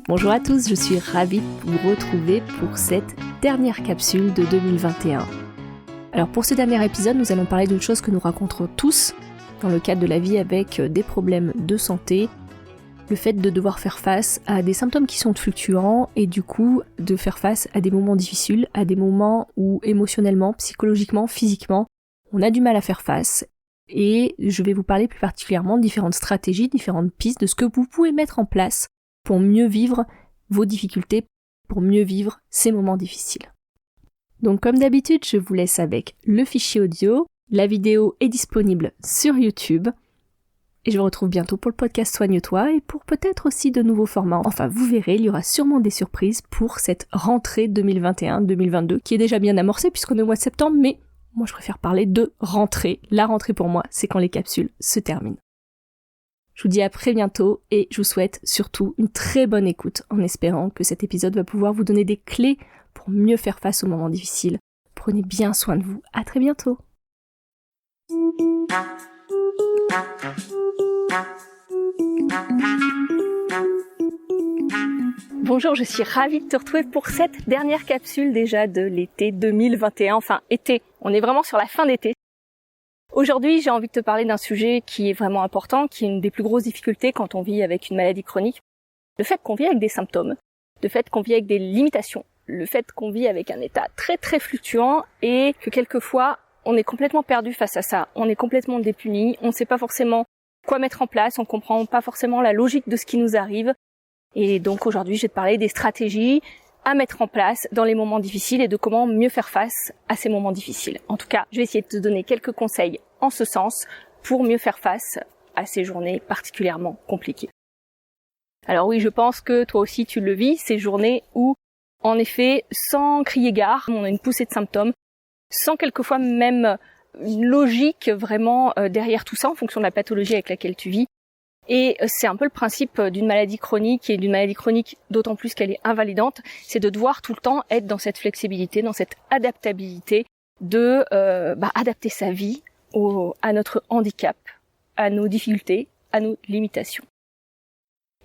Bonjour à tous, je suis ravie de vous retrouver pour cette dernière capsule de 2021. Alors pour ce dernier épisode, nous allons parler d'une chose que nous rencontrons tous dans le cadre de la vie avec des problèmes de santé, le fait de devoir faire face à des symptômes qui sont fluctuants et du coup de faire face à des moments difficiles, à des moments où émotionnellement, psychologiquement, physiquement, on a du mal à faire face. Et je vais vous parler plus particulièrement de différentes stratégies, différentes pistes de ce que vous pouvez mettre en place pour mieux vivre vos difficultés, pour mieux vivre ces moments difficiles. Donc comme d'habitude, je vous laisse avec le fichier audio. La vidéo est disponible sur YouTube. Et je vous retrouve bientôt pour le podcast Soigne-toi et pour peut-être aussi de nouveaux formats. Enfin, vous verrez, il y aura sûrement des surprises pour cette rentrée 2021-2022 qui est déjà bien amorcée puisqu'on est au mois de septembre, mais moi je préfère parler de rentrée. La rentrée pour moi, c'est quand les capsules se terminent. Je vous dis à très bientôt et je vous souhaite surtout une très bonne écoute en espérant que cet épisode va pouvoir vous donner des clés pour mieux faire face aux moments difficiles. Prenez bien soin de vous. À très bientôt. Bonjour, je suis ravie de te retrouver pour cette dernière capsule déjà de l'été 2021. Enfin, été, on est vraiment sur la fin d'été. Aujourd'hui, j'ai envie de te parler d'un sujet qui est vraiment important, qui est une des plus grosses difficultés quand on vit avec une maladie chronique. Le fait qu'on vit avec des symptômes, le fait qu'on vit avec des limitations, le fait qu'on vit avec un état très très fluctuant et que quelquefois, on est complètement perdu face à ça. On est complètement dépuni, on ne sait pas forcément quoi mettre en place, on comprend pas forcément la logique de ce qui nous arrive. Et donc aujourd'hui, je vais te parler des stratégies à mettre en place dans les moments difficiles et de comment mieux faire face à ces moments difficiles. En tout cas, je vais essayer de te donner quelques conseils en ce sens pour mieux faire face à ces journées particulièrement compliquées. Alors oui, je pense que toi aussi tu le vis, ces journées où, en effet, sans crier gare, on a une poussée de symptômes, sans quelquefois même une logique vraiment derrière tout ça en fonction de la pathologie avec laquelle tu vis. Et c'est un peu le principe d'une maladie chronique et d'une maladie chronique d'autant plus qu'elle est invalidante, c'est de devoir tout le temps être dans cette flexibilité, dans cette adaptabilité de adapter sa vie à notre handicap, à nos difficultés, à nos limitations.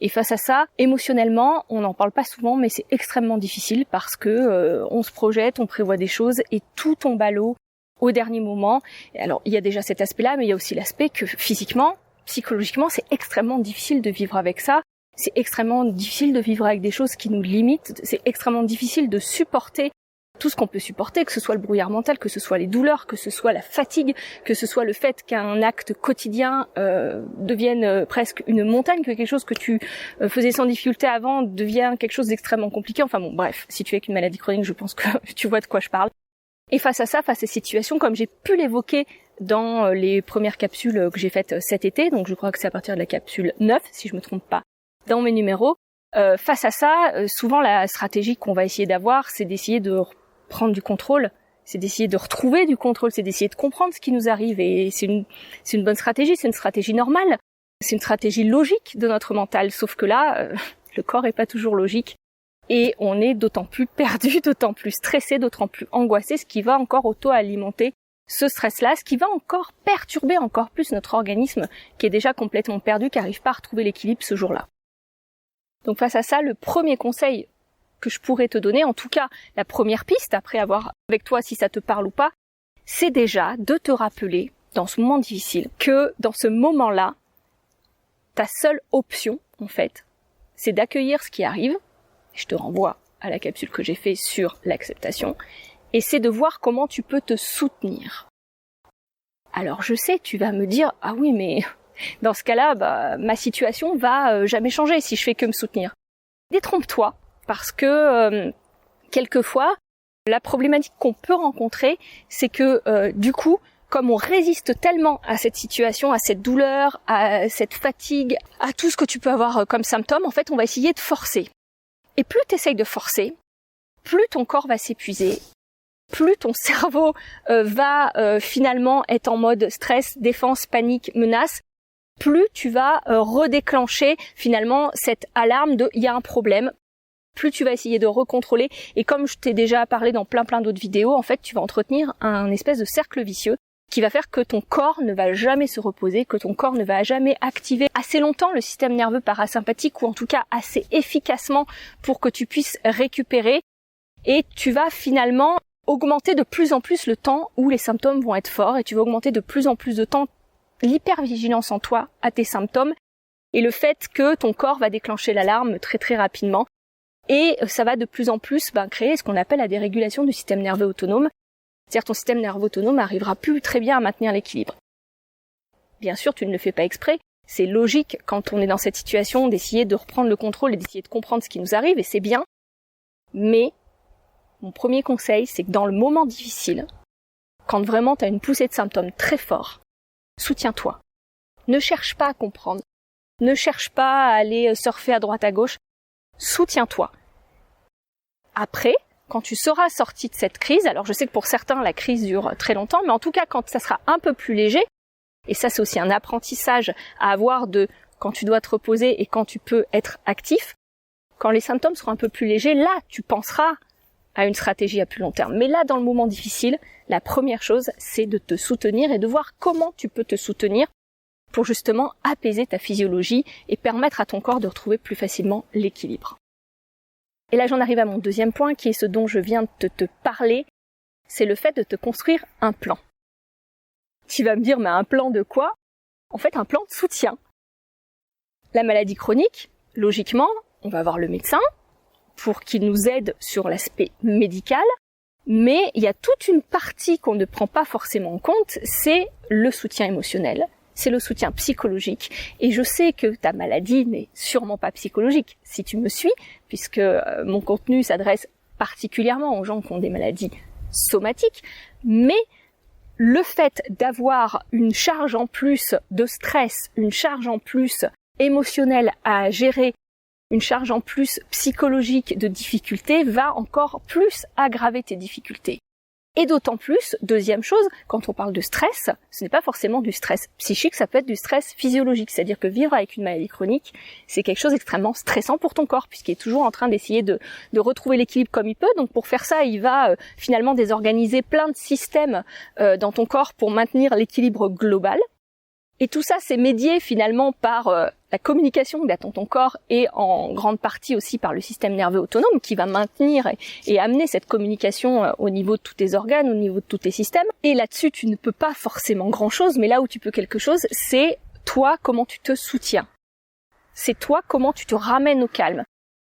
Et face à ça, émotionnellement, on n'en parle pas souvent, mais c'est extrêmement difficile parce que on se projette, on prévoit des choses et tout tombe à l'eau au dernier moment. Et alors, il y a déjà cet aspect-là, mais il y a aussi l'aspect que physiquement, psychologiquement, c'est extrêmement difficile de vivre avec ça. C'est extrêmement difficile de vivre avec des choses qui nous limitent. C'est extrêmement difficile de supporter tout ce qu'on peut supporter, que ce soit le brouillard mental, que ce soit les douleurs, que ce soit la fatigue, que ce soit le fait qu'un acte quotidien devienne presque une montagne, que quelque chose que tu faisais sans difficulté avant devient quelque chose d'extrêmement compliqué. Enfin bon, bref, si tu es avec une maladie chronique, je pense que tu vois de quoi je parle. Et face à ça, face à ces situations, comme j'ai pu l'évoquer dans les premières capsules que j'ai faites cet été, donc je crois que c'est à partir de la capsule 9, si je me trompe pas, dans mes numéros, face à ça, souvent la stratégie qu'on va essayer d'avoir, c'est d'essayer de prendre du contrôle, c'est d'essayer de retrouver du contrôle, c'est d'essayer de comprendre ce qui nous arrive, et c'est une bonne stratégie, c'est une stratégie normale, c'est une stratégie logique de notre mental, sauf que là, le corps est pas toujours logique, et on est d'autant plus perdu, d'autant plus stressé, d'autant plus angoissé, ce qui va encore auto-alimenter ce stress-là, ce qui va encore perturber encore plus notre organisme qui est déjà complètement perdu, qui n'arrive pas à retrouver l'équilibre ce jour-là. Donc face à ça, le premier conseil que je pourrais te donner, en tout cas la première piste, après avoir avec toi si ça te parle ou pas, c'est déjà de te rappeler dans ce moment difficile que dans ce moment-là, ta seule option en fait, c'est d'accueillir ce qui arrive. Je te renvoie à la capsule que j'ai faite sur l'acceptation. Et c'est de voir comment tu peux te soutenir. Alors je sais, tu vas me dire, ah oui, mais dans ce cas-là, ma situation va jamais changer si je fais que me soutenir. Détrompe-toi, parce que quelquefois, la problématique qu'on peut rencontrer, c'est que du coup, comme on résiste tellement à cette situation, à cette douleur, à cette fatigue, à tout ce que tu peux avoir comme symptômes, en fait, on va essayer de forcer. Et plus tu essayes de forcer, plus ton corps va s'épuiser, plus ton cerveau va finalement être en mode stress, défense, panique, menace, plus tu vas redéclencher finalement cette alarme de « il y a un problème ». plus tu vas essayer de recontrôler. Et comme je t'ai déjà parlé dans plein d'autres vidéos, en fait, tu vas entretenir un espèce de cercle vicieux qui va faire que ton corps ne va jamais se reposer, que ton corps ne va jamais activer assez longtemps le système nerveux parasympathique, ou en tout cas assez efficacement pour que tu puisses récupérer. Et tu vas finalement augmenter de plus en plus le temps où les symptômes vont être forts, et tu vas augmenter de plus en plus de temps l'hypervigilance en toi à tes symptômes, et le fait que ton corps va déclencher l'alarme très rapidement. Et ça va de plus en plus créer ce qu'on appelle la dérégulation du système nerveux autonome. C'est-à-dire ton système nerveux autonome n'arrivera plus très bien à maintenir l'équilibre. Bien sûr, tu ne le fais pas exprès. C'est logique quand on est dans cette situation d'essayer de reprendre le contrôle et d'essayer de comprendre ce qui nous arrive, et c'est bien. Mais mon premier conseil, c'est que dans le moment difficile, quand vraiment tu as une poussée de symptômes très forts, soutiens-toi. Ne cherche pas à comprendre. Ne cherche pas à aller surfer à droite à gauche. Soutiens-toi. Après, quand tu seras sorti de cette crise, alors je sais que pour certains la crise dure très longtemps, mais en tout cas quand ça sera un peu plus léger, et ça c'est aussi un apprentissage à avoir de quand tu dois te reposer et quand tu peux être actif, quand les symptômes seront un peu plus légers, là tu penseras à une stratégie à plus long terme. Mais là dans le moment difficile, la première chose c'est de te soutenir et de voir comment tu peux te soutenir pour justement apaiser ta physiologie et permettre à ton corps de retrouver plus facilement l'équilibre. Et là, j'en arrive à mon deuxième point, qui est ce dont je viens de te parler, c'est le fait de te construire un plan. Tu vas me dire, mais un plan de quoi ? En fait, un plan de soutien. La maladie chronique, logiquement, on va voir le médecin pour qu'il nous aide sur l'aspect médical, mais il y a toute une partie qu'on ne prend pas forcément en compte, c'est le soutien émotionnel. C'est le soutien psychologique. Et je sais que ta maladie n'est sûrement pas psychologique, si tu me suis, puisque mon contenu s'adresse particulièrement aux gens qui ont des maladies somatiques. Mais le fait d'avoir une charge en plus de stress, une charge en plus émotionnelle à gérer, une charge en plus psychologique de difficultés, va encore plus aggraver tes difficultés. Et d'autant plus, deuxième chose, quand on parle de stress, ce n'est pas forcément du stress psychique, ça peut être du stress physiologique. C'est-à-dire que vivre avec une maladie chronique, c'est quelque chose d'extrêmement stressant pour ton corps, puisqu'il est toujours en train d'essayer de retrouver l'équilibre comme il peut. Donc pour faire ça, il va finalement désorganiser plein de systèmes dans ton corps pour maintenir l'équilibre global. Et tout ça, c'est médié finalement par la communication dans ton corps et en grande partie aussi par le système nerveux autonome qui va maintenir et amener cette communication au niveau de tous tes organes, au niveau de tous tes systèmes. Et là-dessus, tu ne peux pas forcément grand-chose, mais là où tu peux quelque chose, c'est toi comment tu te soutiens. C'est toi comment tu te ramènes au calme.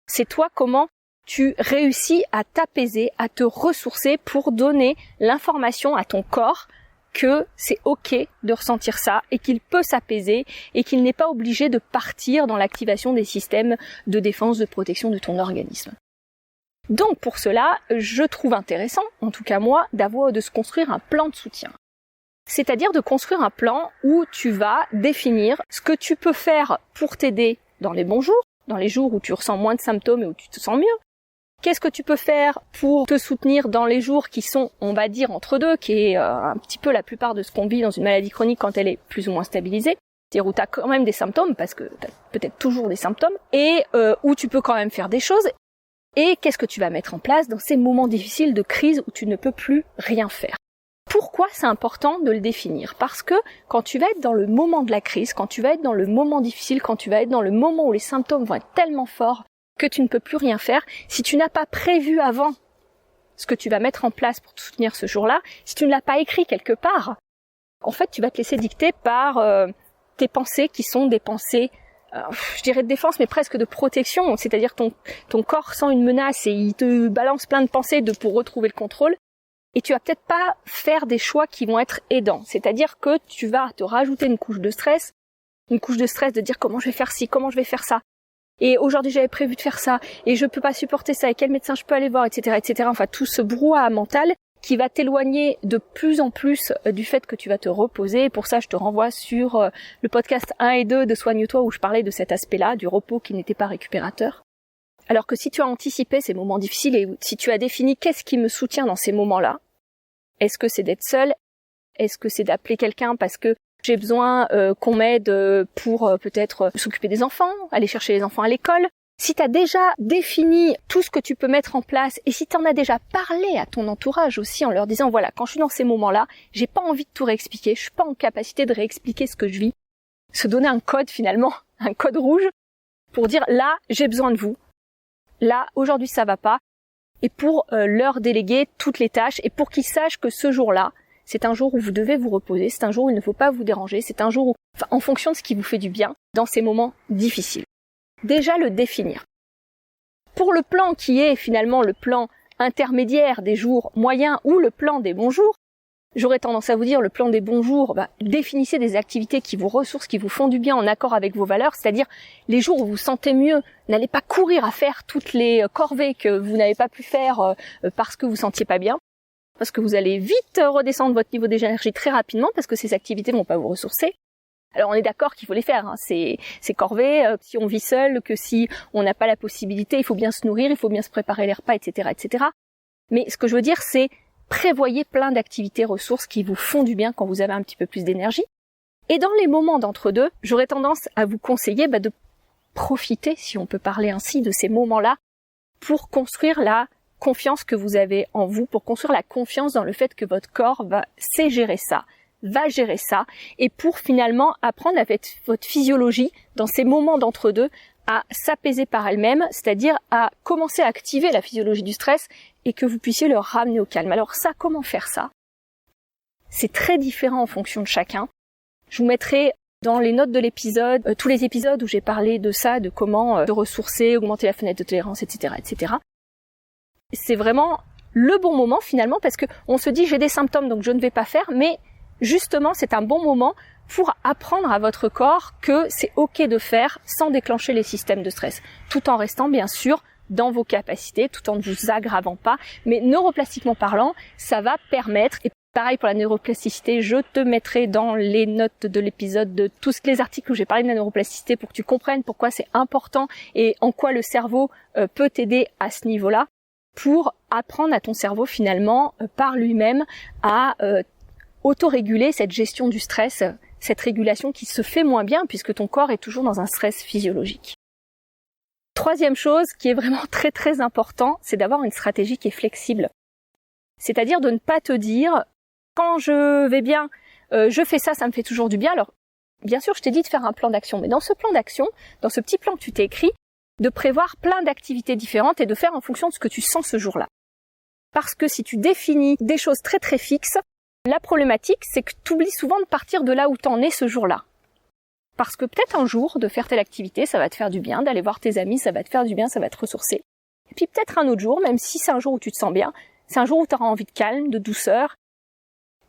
C'est toi comment tu réussis à t'apaiser, à te ressourcer pour donner l'information à ton corps que c'est ok de ressentir ça et qu'il peut s'apaiser et qu'il n'est pas obligé de partir dans l'activation des systèmes de défense, de protection de ton organisme. Donc pour cela, je trouve intéressant, en tout cas moi, de se construire un plan de soutien. C'est-à-dire de construire un plan où tu vas définir ce que tu peux faire pour t'aider dans les bons jours, dans les jours où tu ressens moins de symptômes et où tu te sens mieux. Qu'est-ce que tu peux faire pour te soutenir dans les jours qui sont, on va dire, entre deux, qui est un petit peu la plupart de ce qu'on vit dans une maladie chronique quand elle est plus ou moins stabilisée, c'est-à-dire où tu as quand même des symptômes, parce que tu as peut-être toujours des symptômes, et où tu peux quand même faire des choses, et qu'est-ce que tu vas mettre en place dans ces moments difficiles de crise où tu ne peux plus rien faire. Pourquoi c'est important de le définir ? Parce que quand tu vas être dans le moment de la crise, quand tu vas être dans le moment difficile, quand tu vas être dans le moment où les symptômes vont être tellement forts que tu ne peux plus rien faire, si tu n'as pas prévu avant ce que tu vas mettre en place pour te soutenir ce jour-là, si tu ne l'as pas écrit quelque part, en fait, tu vas te laisser dicter par tes pensées qui sont des pensées, je dirais de défense, mais presque de protection. C'est-à-dire ton corps sent une menace et il te balance plein de pensées pour retrouver le contrôle. Et tu vas peut-être pas faire des choix qui vont être aidants. C'est-à-dire que tu vas te rajouter une couche de stress de dire comment je vais faire ci, comment je vais faire ça. Et aujourd'hui j'avais prévu de faire ça, et je peux pas supporter ça, et quel médecin je peux aller voir, etc., etc. Enfin, tout ce brouhaha mental qui va t'éloigner de plus en plus du fait que tu vas te reposer. Et pour ça, je te renvoie sur le podcast 1 et 2 de Soigne-toi où je parlais de cet aspect-là, du repos qui n'était pas récupérateur. Alors que si tu as anticipé ces moments difficiles et si tu as défini qu'est-ce qui me soutient dans ces moments-là, est-ce que c'est d'être seul? Est-ce que c'est d'appeler quelqu'un parce que j'ai besoin qu'on m'aide pour peut-être s'occuper des enfants, aller chercher les enfants à l'école? Si tu as déjà défini tout ce que tu peux mettre en place et si tu en as déjà parlé à ton entourage aussi en leur disant voilà, quand je suis dans ces moments-là, j'ai pas envie de tout réexpliquer, je suis pas en capacité de réexpliquer ce que je vis, se donner un code finalement, un code rouge pour dire là, j'ai besoin de vous. Là, aujourd'hui ça va pas et pour leur déléguer toutes les tâches et pour qu'ils sachent que ce jour-là, c'est un jour où vous devez vous reposer, c'est un jour où il ne faut pas vous déranger, c'est un jour où, en fonction de ce qui vous fait du bien dans ces moments difficiles. Déjà le définir. Pour le plan qui est finalement le plan intermédiaire des jours moyens ou le plan des bons jours, j'aurais tendance à vous dire le plan des bons jours, définissez des activités qui vous ressourcent, qui vous font du bien en accord avec vos valeurs, c'est-à-dire les jours où vous vous sentez mieux, n'allez pas courir à faire toutes les corvées que vous n'avez pas pu faire parce que vous ne sentiez pas bien, parce que vous allez vite redescendre votre niveau d'énergie très rapidement parce que ces activités ne vont pas vous ressourcer. Alors on est d'accord qu'il faut les faire, ces corvées, si on vit seul, que si on n'a pas la possibilité, il faut bien se nourrir, il faut bien se préparer les repas, etc., etc. Mais ce que je veux dire, c'est prévoyez plein d'activités ressources qui vous font du bien quand vous avez un petit peu plus d'énergie. Et dans les moments d'entre-deux, j'aurais tendance à vous conseiller de profiter, si on peut parler ainsi, de ces moments-là pour construire la confiance que vous avez en vous, pour construire la confiance dans le fait que votre corps sait gérer ça, va gérer ça, et pour finalement apprendre avec votre physiologie, dans ces moments d'entre-deux, à s'apaiser par elle-même, c'est-à-dire à commencer à activer la physiologie du stress et que vous puissiez le ramener au calme. Alors ça, comment faire ça? C'est très différent en fonction de chacun. Je vous mettrai dans les notes de l'épisode, tous les épisodes où j'ai parlé de ça, de comment se ressourcer, augmenter la fenêtre de tolérance, etc., etc. C'est vraiment le bon moment finalement parce que on se dit j'ai des symptômes donc je ne vais pas faire, mais justement c'est un bon moment pour apprendre à votre corps que c'est ok de faire sans déclencher les systèmes de stress, tout en restant bien sûr dans vos capacités, tout en ne vous aggravant pas, mais neuroplastiquement parlant, ça va permettre, et pareil pour la neuroplasticité, je te mettrai dans les notes de l'épisode de tous les articles où j'ai parlé de la neuroplasticité pour que tu comprennes pourquoi c'est important et en quoi le cerveau peut t'aider à ce niveau-là, pour apprendre à ton cerveau finalement par lui-même à autoréguler cette gestion du stress, cette régulation qui se fait moins bien puisque ton corps est toujours dans un stress physiologique. Troisième chose qui est vraiment très très important, c'est d'avoir une stratégie qui est flexible. C'est-à-dire de ne pas te dire quand je vais bien, je fais ça, ça me fait toujours du bien. Alors bien sûr je t'ai dit de faire un plan d'action, mais dans ce plan d'action, dans ce petit plan que tu t'es écrit, de prévoir plein d'activités différentes et de faire en fonction de ce que tu sens ce jour-là. Parce que si tu définis des choses très très fixes, la problématique, c'est que tu oublies souvent de partir de là où tu en es ce jour-là. Parce que peut-être un jour, de faire telle activité, ça va te faire du bien, d'aller voir tes amis, ça va te faire du bien, ça va te ressourcer. Et puis peut-être un autre jour, même si c'est un jour où tu te sens bien, c'est un jour où tu auras envie de calme, de douceur,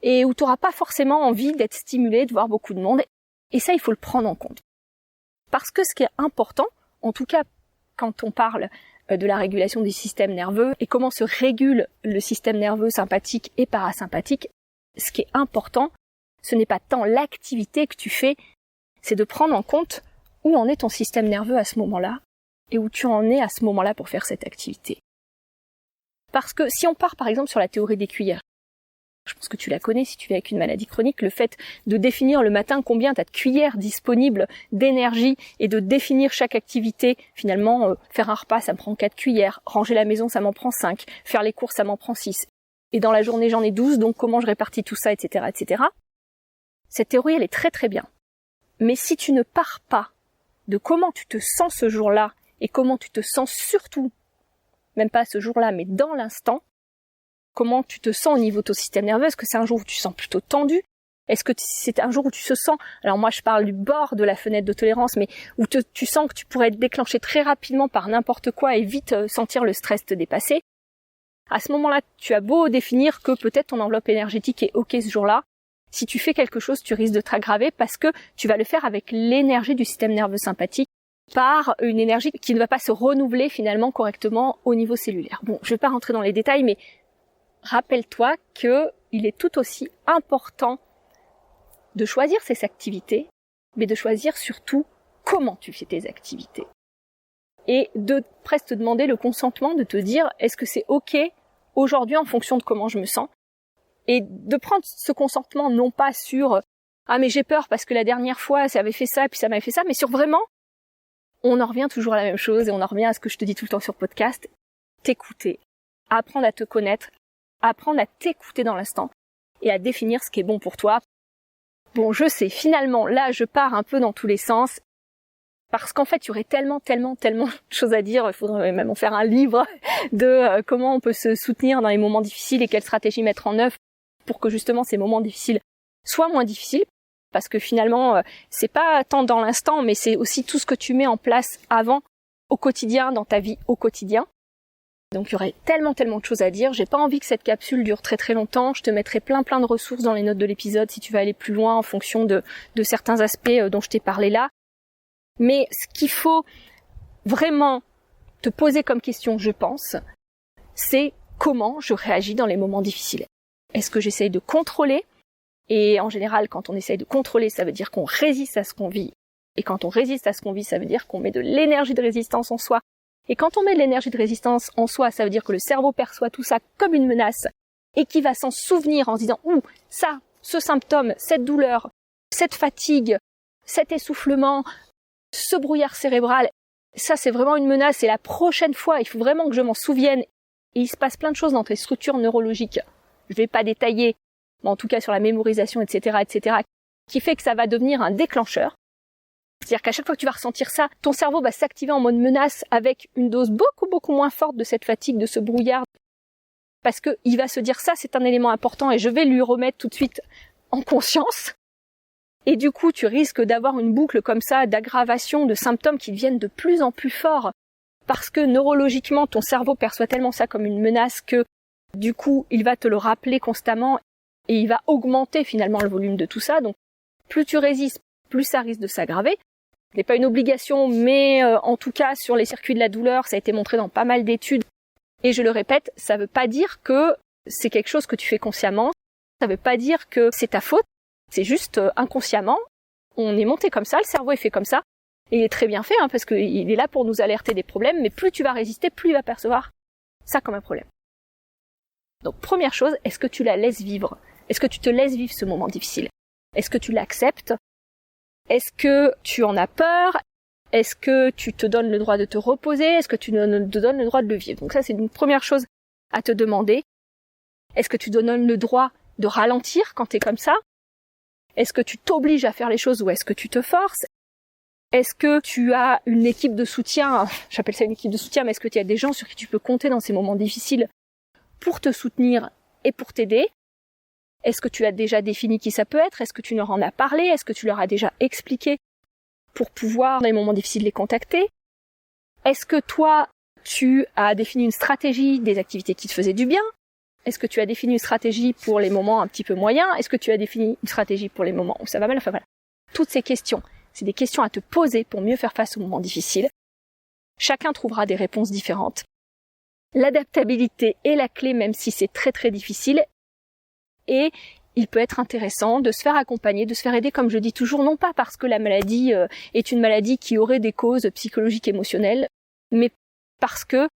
et où tu n'auras pas forcément envie d'être stimulé, de voir beaucoup de monde. Et ça, il faut le prendre en compte. Parce que ce qui est important, en tout cas quand on parle de la régulation du système nerveux et comment se régule le système nerveux sympathique et parasympathique, ce qui est important, ce n'est pas tant l'activité que tu fais, c'est de prendre en compte où en est ton système nerveux à ce moment-là et où tu en es à ce moment-là pour faire cette activité. Parce que si on part par exemple sur la théorie des cuillères, je pense que tu la connais si tu vis avec une maladie chronique, le fait de définir le matin combien tu as de cuillères disponibles d'énergie et de définir chaque activité, finalement faire un repas ça me prend 4 cuillères, ranger la maison ça m'en prend 5, faire les courses ça m'en prend 6, et dans la journée j'en ai 12, donc comment je répartis tout ça, etc., etc. Cette théorie elle est très très bien. Mais si tu ne pars pas de comment tu te sens ce jour-là et comment tu te sens surtout, même pas ce jour-là, mais dans l'instant, comment tu te sens au niveau de ton système nerveux, est-ce que c'est un jour où tu te sens plutôt tendu? Est-ce que c'est un jour où tu te sens, alors moi je parle du bord de la fenêtre de tolérance, mais où tu sens que tu pourrais être déclenché très rapidement par n'importe quoi et vite sentir le stress te dépasser? À ce moment-là, tu as beau définir que peut-être ton enveloppe énergétique est ok ce jour-là, si tu fais quelque chose, tu risques de te aggraver parce que tu vas le faire avec l'énergie du système nerveux sympathique, par une énergie qui ne va pas se renouveler finalement correctement au niveau cellulaire. Bon, je vais pas rentrer dans les détails, mais rappelle-toi que il est tout aussi important de choisir ces activités, mais de choisir surtout comment tu fais tes activités. Et de presque te demander le consentement, de te dire est-ce que c'est ok aujourd'hui en fonction de comment je me sens, et de prendre ce consentement non pas sur ah mais j'ai peur parce que la dernière fois ça avait fait ça puis ça m'avait fait ça, mais sur vraiment on en revient toujours à la même chose et on en revient à ce que je te dis tout le temps sur podcast, t'écouter, apprendre à te connaître, apprendre à t'écouter dans l'instant et à définir ce qui est bon pour toi. Bon, je sais, finalement, là, je pars un peu dans tous les sens parce qu'en fait, il y aurait tellement de choses à dire. Il faudrait même en faire un livre de comment on peut se soutenir dans les moments difficiles et quelles stratégies mettre en œuvre pour que justement ces moments difficiles soient moins difficiles. Parce que finalement, c'est pas tant dans l'instant, mais c'est aussi tout ce que tu mets en place avant, au quotidien, dans ta vie au quotidien. Donc il y aurait tellement de choses à dire. J'ai pas envie que cette capsule dure très longtemps. Je te mettrai plein de ressources dans les notes de l'épisode si tu veux aller plus loin en fonction de certains aspects dont je t'ai parlé là. Mais ce qu'il faut vraiment te poser comme question, je pense, c'est comment je réagis dans les moments difficiles. Est-ce que j'essaye de contrôler ? Et en général, quand on essaye de contrôler, ça veut dire qu'on résiste à ce qu'on vit. Et quand on résiste à ce qu'on vit, ça veut dire qu'on met de l'énergie de résistance en soi. Et quand on met de l'énergie de résistance en soi, ça veut dire que le cerveau perçoit tout ça comme une menace et qu'il va s'en souvenir en se disant « Ouh, ça, ce symptôme, cette douleur, cette fatigue, cet essoufflement, ce brouillard cérébral, ça c'est vraiment une menace et la prochaine fois, il faut vraiment que je m'en souvienne. » Et il se passe plein de choses dans tes structures neurologiques. Je vais pas détailler, mais en tout cas sur la mémorisation, etc., qui fait que ça va devenir un déclencheur. C'est-à-dire qu'à chaque fois que tu vas ressentir ça, ton cerveau va s'activer en mode menace avec une dose beaucoup moins forte de cette fatigue, de ce brouillard. Parce que il va se dire ça, c'est un élément important et je vais lui remettre tout de suite en conscience. Et du coup, tu risques d'avoir une boucle comme ça d'aggravation de symptômes qui deviennent de plus en plus forts. Parce que neurologiquement, ton cerveau perçoit tellement ça comme une menace que du coup, il va te le rappeler constamment et il va augmenter finalement le volume de tout ça. Donc, plus tu résistes, plus ça risque de s'aggraver. Ce n'est pas une obligation, mais en tout cas, sur les circuits de la douleur, ça a été montré dans pas mal d'études. Et je le répète, ça veut pas dire que c'est quelque chose que tu fais consciemment. Ça veut pas dire que c'est ta faute. C'est juste inconsciemment. On est monté comme ça, le cerveau est fait comme ça. Et il est très bien fait, parce qu'il est là pour nous alerter des problèmes, mais plus tu vas résister, plus il va percevoir ça comme un problème. Donc, première chose, est-ce que tu la laisses vivre ? Est-ce que tu te laisses vivre ce moment difficile ? Est-ce que tu l'acceptes ? Est-ce que tu en as peur ? Est-ce que tu te donnes le droit de te reposer ? Est-ce que tu te donnes le droit de le vivre ? Donc ça, c'est une première chose à te demander. Est-ce que tu te donnes le droit de ralentir quand tu es comme ça ? Est-ce que tu t'obliges à faire les choses ou est-ce que tu te forces ? Est-ce que tu as une équipe de soutien ? J'appelle ça une équipe de soutien, mais est-ce que tu as des gens sur qui tu peux compter dans ces moments difficiles pour te soutenir et pour t'aider ? Est-ce que tu as déjà défini qui ça peut être ? Est-ce que tu leur en as parlé ? Est-ce que tu leur as déjà expliqué pour pouvoir, dans les moments difficiles, les contacter ? Est-ce que toi, tu as défini une stratégie des activités qui te faisaient du bien ? Est-ce que tu as défini une stratégie pour les moments un petit peu moyens ? Est-ce que tu as défini une stratégie pour les moments où ça va mal ? Enfin voilà. Toutes ces questions, c'est des questions à te poser pour mieux faire face aux moments difficiles. Chacun trouvera des réponses différentes. L'adaptabilité est la clé, même si c'est très difficile. Et il peut être intéressant de se faire accompagner, de se faire aider, comme je dis toujours, non pas parce que la maladie est une maladie qui aurait des causes psychologiques, émotionnelles, mais parce que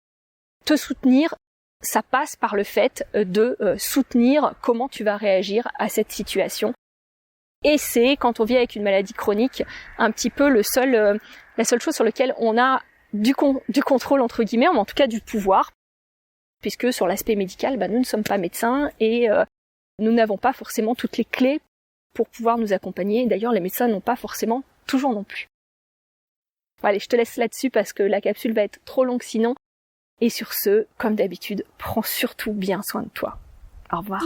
te soutenir, ça passe par le fait de soutenir comment tu vas réagir à cette situation. Et c'est, quand on vit avec une maladie chronique, un petit peu la seule chose sur laquelle on a du contrôle, entre guillemets, ou en tout cas du pouvoir, puisque sur l'aspect médical, nous ne sommes pas médecins et nous n'avons pas forcément toutes les clés pour pouvoir nous accompagner. D'ailleurs, les médecins n'ont pas forcément toujours non plus. Bon, allez, je te laisse là-dessus parce que la capsule va être trop longue sinon. Et sur ce, comme d'habitude, prends surtout bien soin de toi. Au revoir.